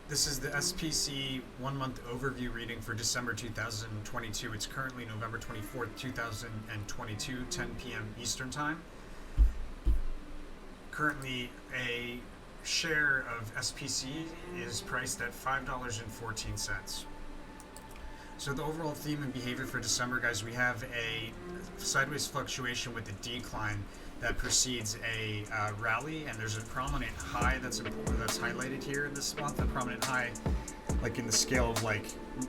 This is the SPCE 1-month overview reading for December 2022. It's currently November 24th, 2022, 10 p.m. Eastern Time. Currently, a share of SPCE is priced at $5.14. So the overall theme and behavior for December, guys, we have a sideways fluctuation with a decline that precedes a rally, and there's a prominent high that's highlighted here in this month. A prominent high, like in the scale of like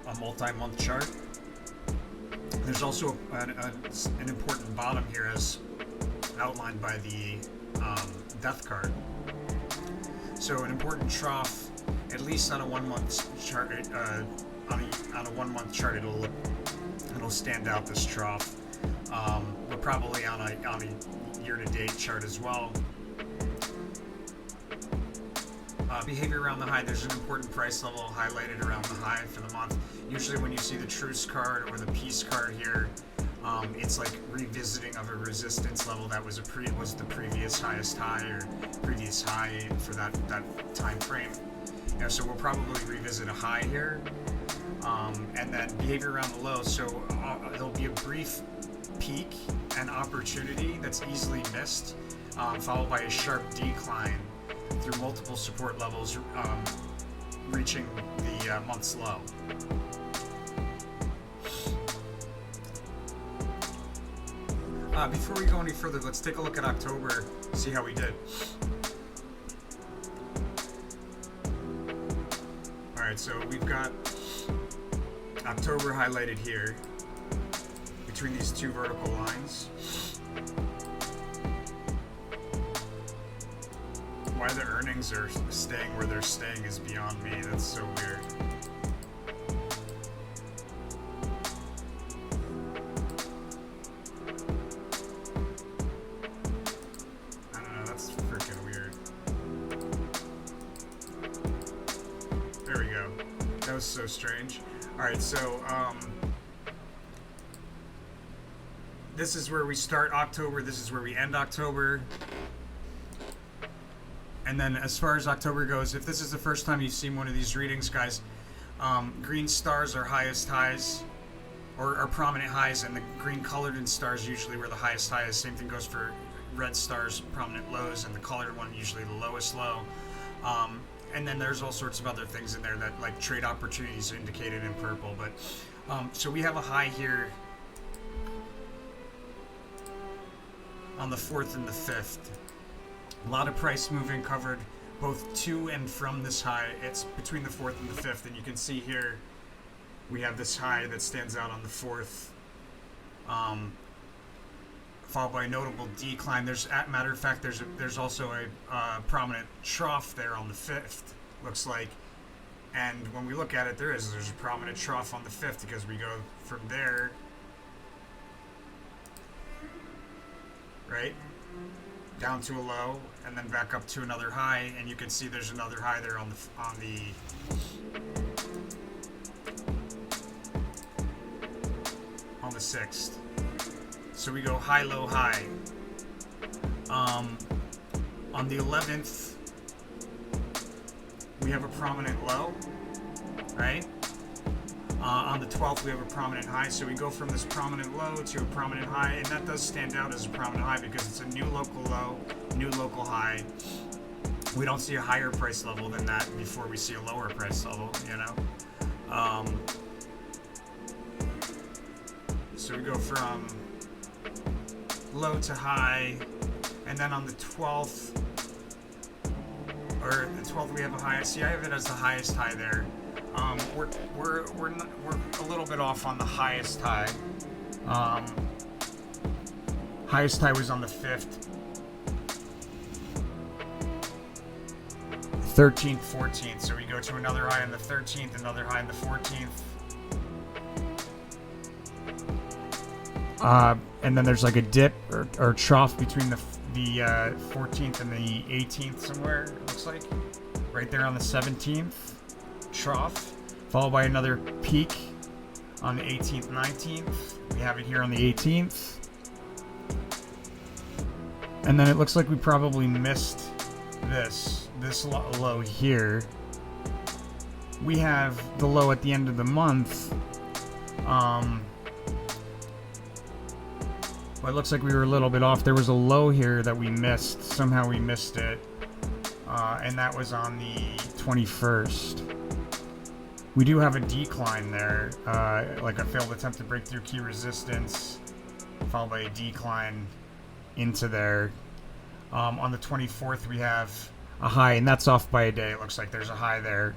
a multi-month chart. There's also an important bottom here, as outlined by the death card. So an important trough, at least on a 1-month chart. On a 1-month chart, it'll stand out, this trough. But probably on a year-to-date chart as well. Behavior around the high, there's an important price level highlighted around the high for the month. Usually when you see the truce card or the peace card here, it's like revisiting of a resistance level that was the previous highest high or previous high for that time frame. So we'll probably revisit a high here. And then behavior around the low, so there'll be a brief peak and opportunity that's easily missed, followed by a sharp decline through multiple support levels, reaching the month's low. Before we go any further, let's take a look at October, see how we did. Alright, so we've got October highlighted here between these two vertical lines. Why the earnings are staying where they're staying is beyond me. That's so weird. I don't know, that's freaking weird. There we go. That was so strange. Alright, so this is where we start October, this is where we end October. And then as far as October goes, if this is the first time you've seen one of these readings, guys, green stars are highest highs, or are prominent highs, and the green colored in stars usually where the highest high is. Same thing goes for red stars, prominent lows, and the colored one usually the lowest low. And then there's all sorts of other things in there that, like, trade opportunities indicated in purple. But so we have a high here on the 4th and the 5th. A lot of price moving covered both to and from this high. It's between the 4th and the 5th, and you can see here we have this high that stands out on the 4th, followed by a notable decline. Matter of fact, there's also a prominent trough there on the 5th, looks like. And when we look at it, there's a prominent trough on the 5th, because we go from there, right, down to a low, and then back up to another high, and you can see there's another high there on the 6th. So we go high, low, high. On the 11th, we have a prominent low, right? On the 12th, we have a prominent high. So we go from this prominent low to a prominent high, and that does stand out as a prominent high because it's a new local low, new local high. We don't see a higher price level than that before we see a lower price level, you know? So we go from low to high, and then on the 12th, we have a high. See, I have it as the highest high there. We're a little bit off on the highest high. Highest high was on the 5th, 13th, 14th. So we go to another high on the 13th, another high on the 14th. And then there's like a dip or trough between the 14th and the 18th somewhere, it looks like. Right there on the 17th, trough, followed by another peak on the 18th, 19th. We have it here on the 18th. And then it looks like we probably missed this low here we have the low at the end of the month. Well, it looks like we were a little bit off. There was a low here that we missed. Somehow we missed it. And that was on the 21st. We do have a decline there, like a failed attempt to break through key resistance, followed by a decline into there. On the 24th, we have a high, and that's off by a day. It looks like there's a high there.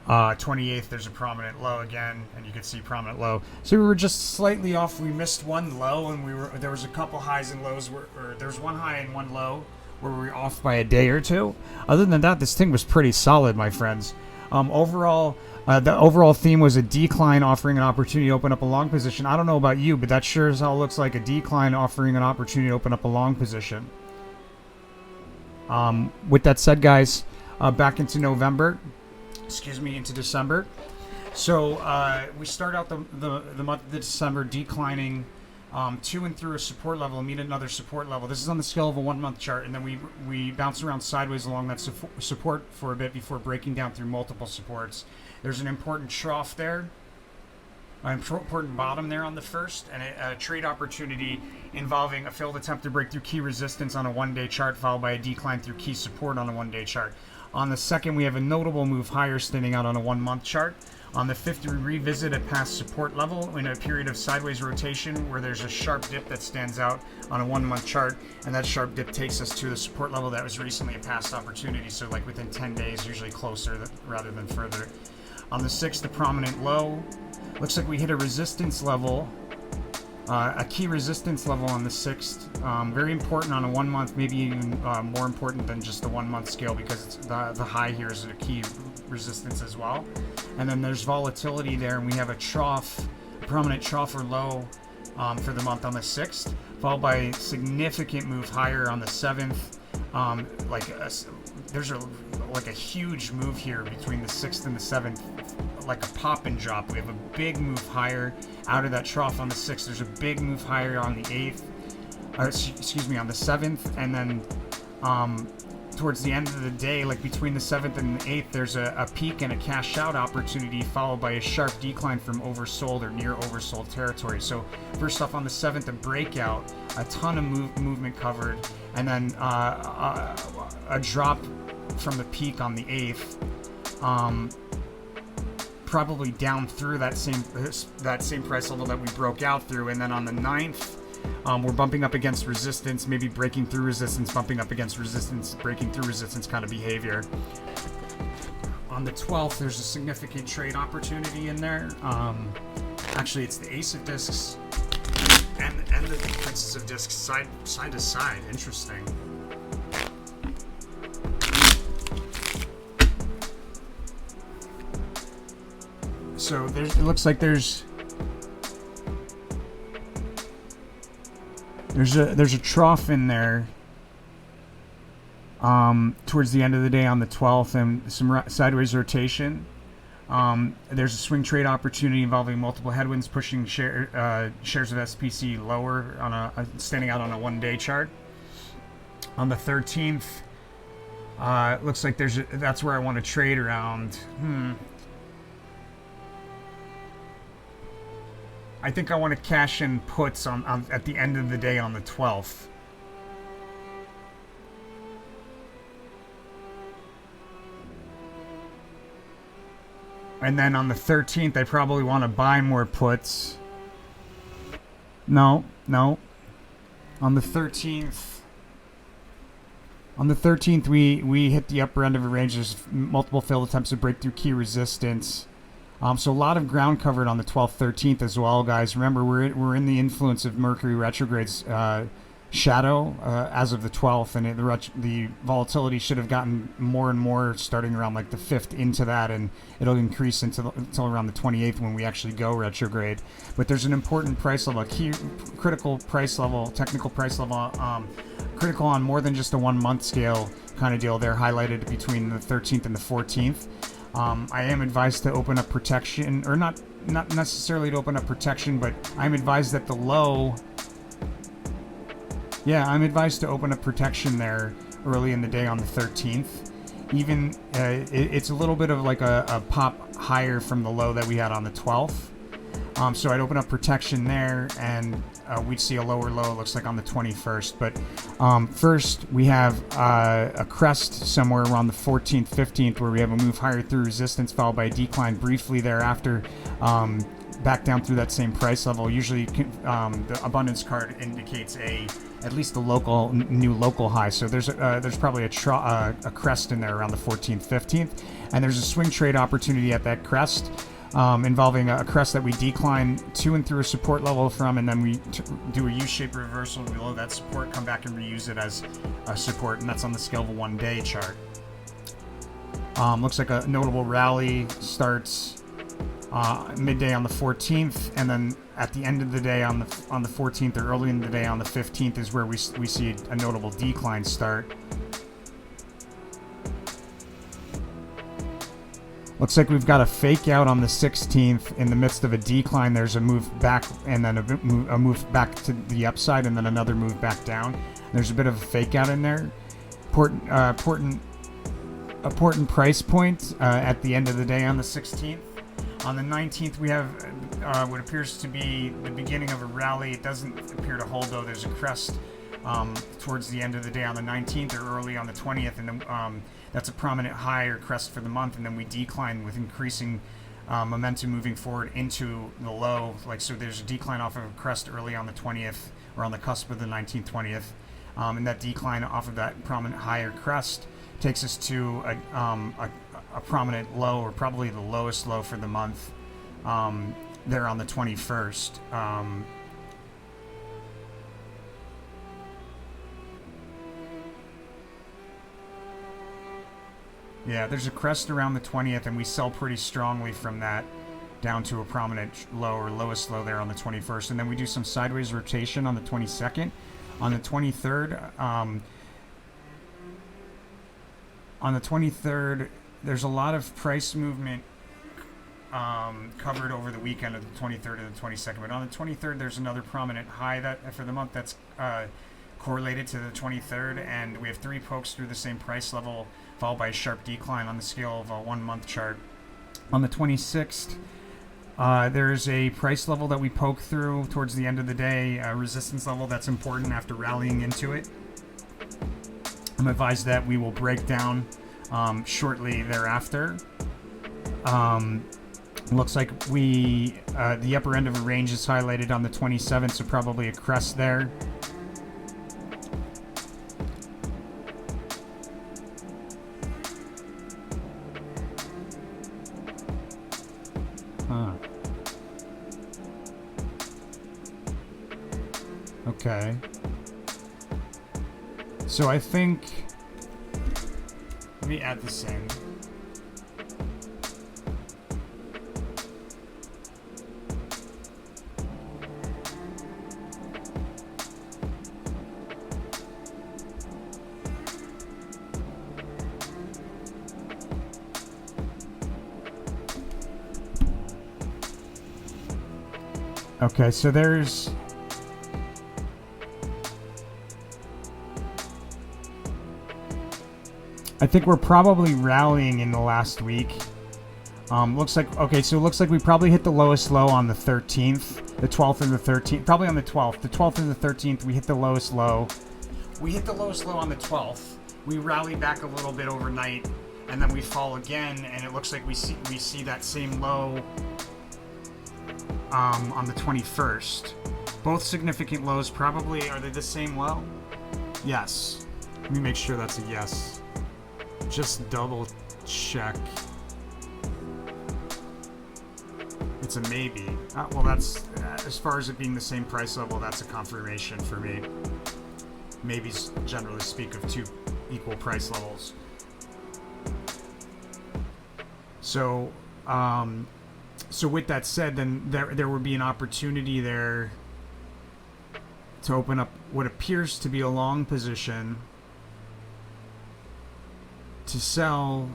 28th, there's a prominent low again, and you can see prominent low. So we were just slightly off. We missed one low, and there was a couple highs and lows, or there's one high and one low where we were off by a day or two. Other than that, this thing was pretty solid, my friends. Overall, the overall theme was a decline offering an opportunity to open up a long position. I don't know about you, but that sure as hell looks like a decline offering an opportunity to open up a long position. With that said, guys, back into into December. So we start out the month of December declining to and through a support level, meet another support level. This is on the scale of a 1 month chart, and then we bounce around sideways along that support for a bit before breaking down through multiple supports. There's an important trough there, an important bottom there on the first, and a trade opportunity involving a failed attempt to break through key resistance on a 1-day chart, followed by a decline through key support on a 1-day chart. On the second, we have a notable move higher standing out on a 1 month chart. On the 5th, we revisit a past support level in a period of sideways rotation where there's a sharp dip that stands out on a 1 month chart, and that sharp dip takes us to the support level that was recently a past opportunity, so like within 10 days, usually closer rather than further. On the 6th, the prominent low. Looks like we hit a resistance level, a key resistance level on the 6th. Very important on a 1 month, maybe even more important than just the 1 month scale, because it's the high here is a key resistance as well. And then there's volatility there, and we have a trough, a prominent trough or low for the month on the 6th, followed by a significant move higher on the 7th. There's a huge move here between the 6th and the 7th, like a pop and drop. We have a big move higher out of that trough on the 6th. There's a big move higher on the 8th, on the 7th, and then towards the end of the day, like between the 7th and the 8th, there's a peak and a cash out opportunity, followed by a sharp decline from oversold or near oversold territory. So first off, on the 7th, a breakout, a ton of movement covered, and then a drop from the peak on the 8th, probably down through that same price level that we broke out through. And then on the 9th, we're bumping up against resistance, maybe breaking through resistance, bumping up against resistance, breaking through resistance kind of behavior. On the 12th, there's a significant trade opportunity in there. Actually, it's the Ace of Discs and the Princess of Discs side to side. Interesting. So it looks like there's a trough in there towards the end of the day on the 12th, and some sideways rotation. There's a swing trade opportunity involving multiple headwinds pushing shares of SPCE lower on standing out on a 1-day chart. On the 13th, looks like that's where I want to trade around. I think I want to cash in puts on at the end of the day on the 12th. And then on the 13th, I probably want to buy more puts. No. On the 13th, we hit the upper end of a range. There's multiple failed attempts to break through key resistance. So a lot of ground covered on the 12th, 13th as well, guys. Remember, we're in the influence of Mercury retrograde's shadow as of the 12th, and the volatility should have gotten more and more starting around like the 5th into that, and it'll increase until around the 28th when we actually go retrograde. But there's an important price level, a key critical price level, technical price level, critical on more than just a 1 month scale kind of deal there, highlighted between the 13th and the 14th. I am advised to open up protection, or not necessarily to open up protection, but I'm advised that the low. Yeah, I'm advised to open up protection there early in the day on the 13th. even it's a little bit of like a pop higher from the low that we had on the 12th. So I'd open up protection there, and we'd see a lower low, it looks like on the 21st. But first, we have a crest somewhere around the 14th, 15th, where we have a move higher through resistance, followed by a decline briefly thereafter, back down through that same price level. Usually, the abundance card indicates at least the new local high. So there's probably a crest in there around the 14th, 15th, and there's a swing trade opportunity at that crest. Involving a crest that we decline to and through a support level from, and then we do a U-shaped reversal below that support, come back and reuse it as a support, and that's on the scale of a 1-day chart. Looks like a notable rally starts midday on the 14th, and then at the end of the day on the 14th, or early in the day on the 15th, is where we see a notable decline start. Looks like we've got a fake out on the 16th. In the midst of a decline, there's a move back, and then a move back to the upside, and then another move back down. There's a bit of a fake out in there. Important price point at the end of the day on the 16th. On the 19th, we have what appears to be the beginning of a rally. It doesn't appear to hold, though. There's a crest towards the end of the day on the 19th or early on the 20th, and then that's a prominent high or crest for the month, and then we decline with increasing momentum moving forward into the low. So there's a decline off of a crest early on the 20th, or on the cusp of the 19th, 20th, and that decline off of that prominent high or crest takes us to a prominent low, or probably the lowest low for the month, there on the 21st. Yeah, there's a crest around the 20th, and we sell pretty strongly from that down to a prominent low, or lowest low there on the 21st. And then we do some sideways rotation on the 22nd. On the 23rd, there's a lot of price movement covered over the weekend of the 23rd and the 22nd. But on the 23rd, there's another prominent high that for the month that's correlated to the 23rd, and we have 3 pokes through the same price level, followed by a sharp decline on the scale of a 1-month chart. On the 26th, there's a price level that we poke through towards the end of the day, a resistance level that's important after rallying into it. I'm advised that we will break down shortly thereafter. Looks like the upper end of a range is highlighted on the 27th, so probably a crest there. Okay. So I think, let me add this in. Okay, so there's I think we're probably rallying in the last week. Looks like, okay, so it looks like we probably hit the lowest low on the 13th, the 12th and the 13th, probably on the 12th. The 12th and the 13th, we hit the lowest low. We hit the lowest low on the 12th. We rally back a little bit overnight, and then we fall again, and it looks like we see that same low on the 21st. Both significant lows, probably, are they the same low? Yes. Let me make sure that's a yes. Just double check. It's a maybe. Well, that's as far as it being the same price level, that's a confirmation for me. Maybes generally speak of 2 equal price levels. So, so with that said, then there would be an opportunity there to open up what appears to be a long position to sell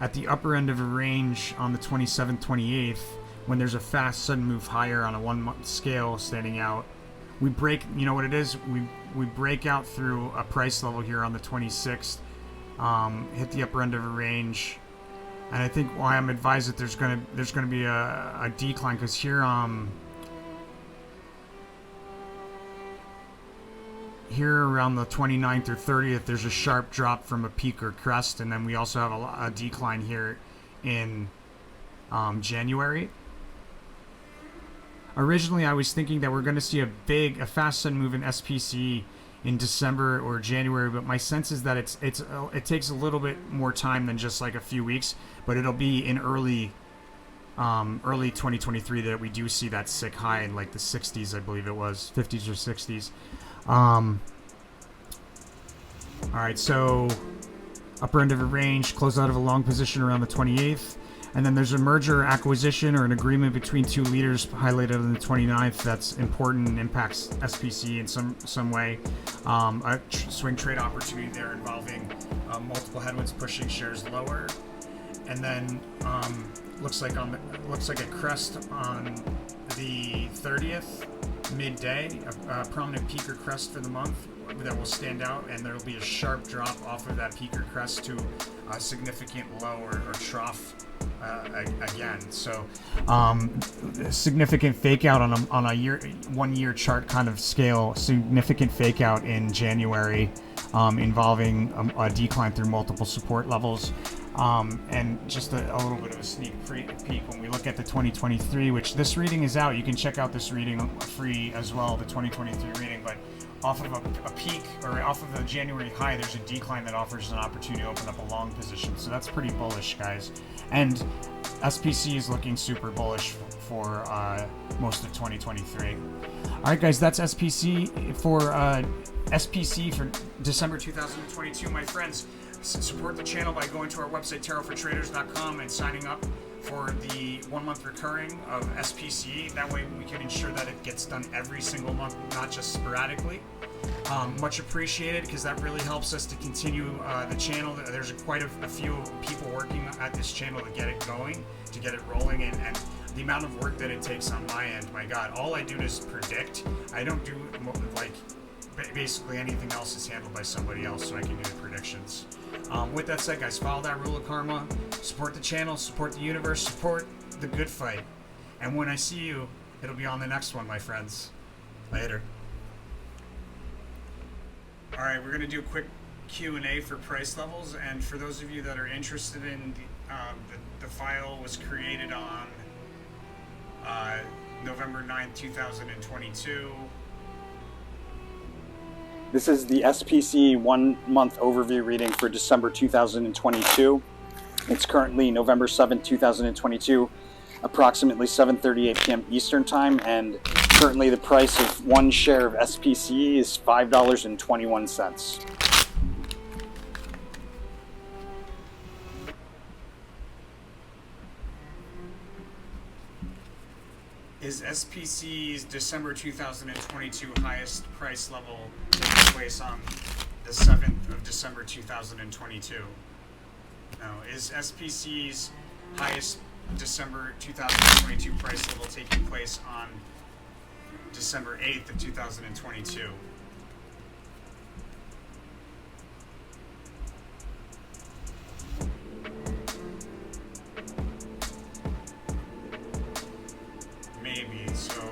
at the upper end of a range on the 27th, 28th, when there's a fast, sudden move higher on a 1-month scale standing out. We break, you know what it is? We break out through a price level here on the 26th, hit the upper end of a range, and I think why I'm advised that there's gonna be a decline, because here around the 29th or 30th there's a sharp drop from a peak or crest, and then we also have a decline here in January. Originally I was thinking that we're going to see a fast sudden move in SPCE in December or January, but my sense is that it takes a little bit more time than just like a few weeks, but it'll be in early 2023 that we do see that sick high in like the 60s, I believe it was 50s or 60s. All right, so upper end of a range, close out of a long position around the 28th, and then there's a merger, acquisition, or an agreement between two leaders highlighted on the 29th that's important and impacts SPCE in some way. A swing trade opportunity there involving multiple headwinds pushing shares lower, and then looks like a crest on the 30th midday, a prominent peak or crest for the month that will stand out, and there will be a sharp drop off of that peak or crest to a significant low or trough again. So significant fake out on a 1 year chart kind of scale, significant fake out in January, involving a decline through multiple support levels. And just a little bit of a sneak peek when we look at the 2023, which this reading is out. You can check out this reading free as well, the 2023 reading, but off of a peak, or off of the January high, there's a decline that offers an opportunity to open up a long position. So that's pretty bullish, guys. And SPC is looking super bullish for most of 2023. All right, guys, that's SPC for December 2022, my friends. Support the channel by going to our website, tarotfortraders.com, and signing up for the 1 month recurring of SPCE. That way we can ensure that it gets done every single month, not just sporadically. Much appreciated, because that really helps us to continue the channel. There's quite a few people working at this channel to get it going, to get it rolling, and the amount of work that it takes on my end, my God, all I do is predict. I don't do like basically anything else is handled by somebody else, so I can do the predictions. With that said, guys, follow that rule of karma, support the channel, support the universe, support the good fight. And when I see you, it'll be on the next one, my friends. Later. All right, we're going to do a quick Q&A for price levels, and for those of you that are interested in the file was created on November 9th, 2022. This is the SPCE 1 month overview reading for December 2022. It's currently November 7th, 2022, approximately 7:38 p.m. Eastern Time, and currently the price of one share of SPCE is $5.21. Is SPCE's December 2022 highest price level taking place on the 7th of December 2022? No. Is SPCE's highest December 2022 price level taking place on December 8th of 2022? So,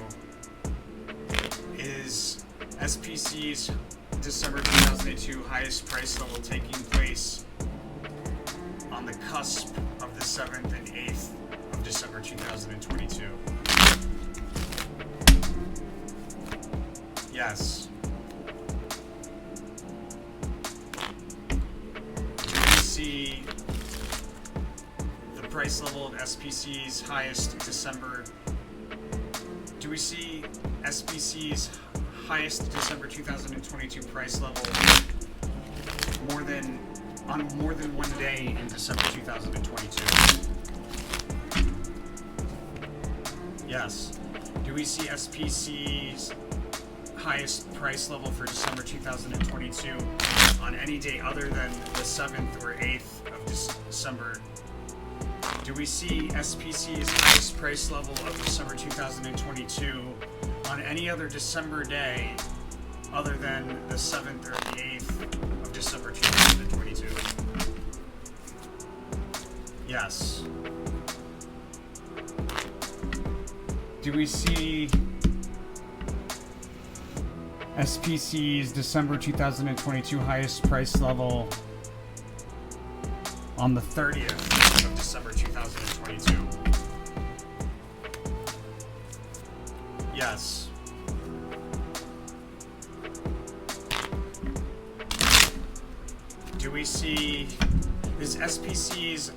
is SPCE's December 2022 highest price level taking place on the cusp of the 7th and 8th of December 2022? Yes. Do we see the price level of SPCE's highest December? Do we see SPCE's highest December 2022 price level on more than 1 day in December 2022? Yes. Do we see SPCE's highest price level for December 2022 on any day other than the 7th or 8th of December? Do we see SPCE's highest price level of December 2022 on any other December day other than the 7th or the 8th of December 2022? Yes. Do we see SPCE's December 2022 highest price level on the 30th of December 2022? Yes. Do we see is SPCE's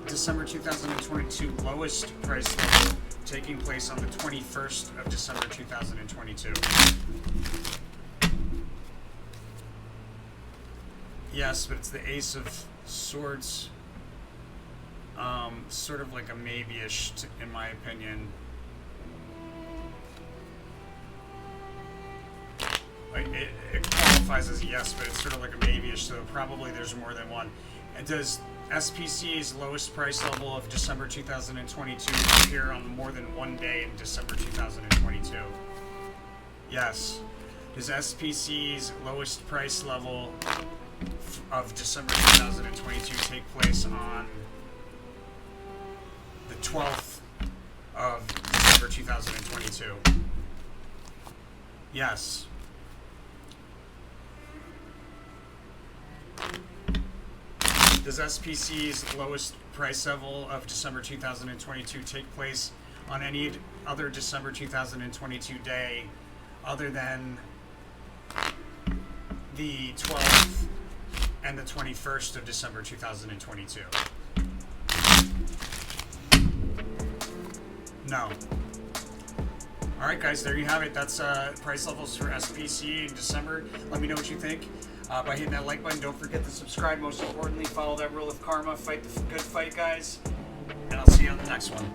December 2022 lowest price level taking place on the 21st of December 2022? Yes, but it's the Ace of Swords. Sort of like a maybe-ish, in my opinion. Like it qualifies as a yes, but it's sort of like a maybe-ish, so probably there's more than one. And does SPCE's lowest price level of December 2022 appear on more than one day in December 2022? Yes. Does SPCE's lowest price level of December 2022 take place on the 12th of December 2022? Yes. Does SPCE's lowest price level of December 2022 take place on any other December 2022 day other than the 12th and the 21st of December 2022? No. Alright guys, there you have it. That's price levels for SPCE in December. Let me know what you think by hitting that like button. Don't forget to subscribe. Most importantly, follow that rule of karma. Fight the good fight, guys. And I'll see you on the next one.